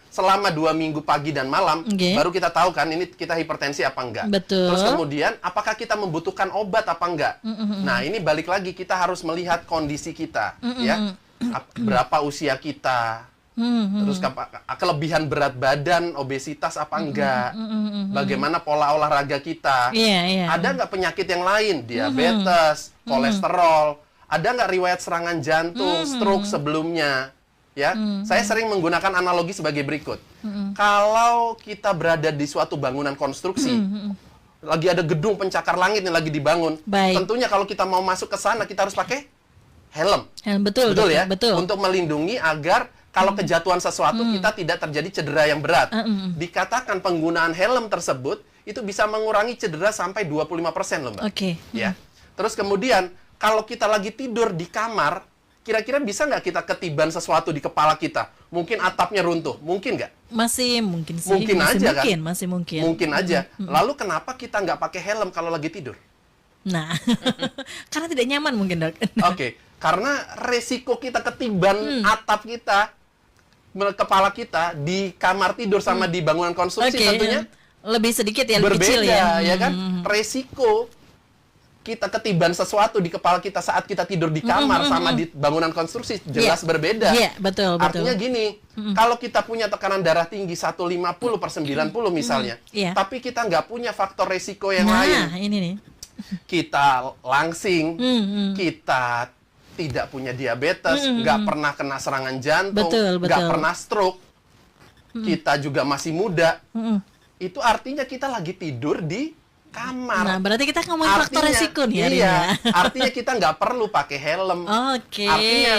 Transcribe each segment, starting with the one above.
selama 2 minggu pagi dan malam, baru kita tahu kan ini kita hipertensi apa enggak. Betul. Terus kemudian apakah kita membutuhkan obat apa enggak. Nah, ini balik lagi kita harus melihat kondisi kita, ya. Berapa usia kita, terus kelebihan berat badan, obesitas apa enggak, bagaimana pola olahraga kita, ada nggak penyakit yang lain, diabetes, kolesterol, ada nggak riwayat serangan jantung, stroke sebelumnya. Ya, saya sering menggunakan analogi sebagai berikut. Kalau kita berada di suatu bangunan konstruksi, lagi ada gedung pencakar langit yang lagi dibangun, tentunya kalau kita mau masuk ke sana kita harus pakai helm. Betul ya, betul. Untuk melindungi agar kalau kejatuhan sesuatu kita tidak terjadi cedera yang berat. Dikatakan penggunaan helm tersebut itu bisa mengurangi cedera sampai 25% loh, Mbak. Ya. Terus kemudian kalau kita lagi tidur di kamar, kira-kira bisa nggak kita ketiban sesuatu di kepala kita? Mungkin atapnya runtuh, mungkin nggak? Masih mungkin sih. Mungkin aja kan? Masih mungkin. Mungkin aja. Lalu kenapa kita nggak pakai helm kalau lagi tidur? Nah, karena tidak nyaman mungkin, Dok. Oke, karena resiko kita ketiban atap kita, kepala kita di kamar tidur sama di bangunan konstruksi tentunya lebih sedikit ya, berbeda, lebih kecil ya kan? Resiko kita ketiban sesuatu di kepala kita saat kita tidur di kamar sama di bangunan konstruksi jelas berbeda. Betul. Artinya gini, kalau kita punya tekanan darah tinggi 150/90 misalnya, tapi kita nggak punya faktor resiko yang lain. Ini nih. Kita langsing, kita tidak punya diabetes, nggak pernah kena serangan jantung, nggak pernah stroke, kita juga masih muda. Itu artinya kita lagi tidur di kamar. Nah, berarti kita ngomongin faktor resiko nih. Artinya kita nggak perlu pakai helm. Artinya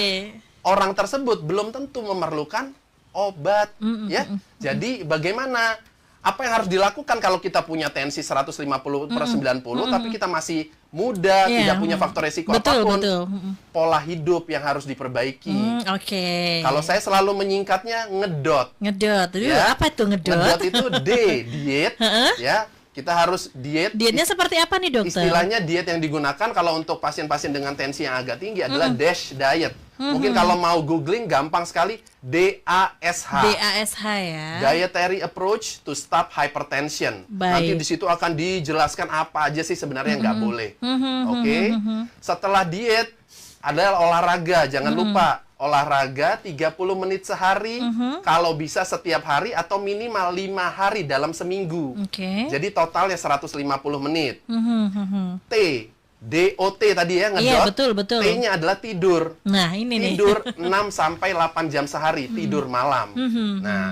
orang tersebut belum tentu memerlukan obat, ya. Jadi bagaimana? Apa yang harus dilakukan kalau kita punya tensi 150/90, tapi kita masih muda, tidak punya faktor resiko apapun? Pola hidup yang harus diperbaiki. Kalau saya selalu menyingkatnya ngedot. Apa itu ngedot? Ngedot itu diet, ya. Kita harus diet. Dietnya seperti apa nih, Dokter? Istilahnya diet yang digunakan kalau untuk pasien-pasien dengan tensi yang agak tinggi adalah DASH diet. Mungkin kalau mau googling gampang sekali, DASH. DASH ya. Dietary Approach to Stop Hypertension. Nanti di situ akan dijelaskan apa aja sih sebenarnya yang nggak boleh. Setelah diet adalah olahraga. Jangan lupa olahraga 30 menit sehari, kalau bisa setiap hari atau minimal 5 hari dalam seminggu. Jadi totalnya 150 menit. DOT tadi ya, ngedot. Betul. T-nya adalah tidur. Nah, ini tidur 6 sampai 8 jam sehari, tidur malam. Nah,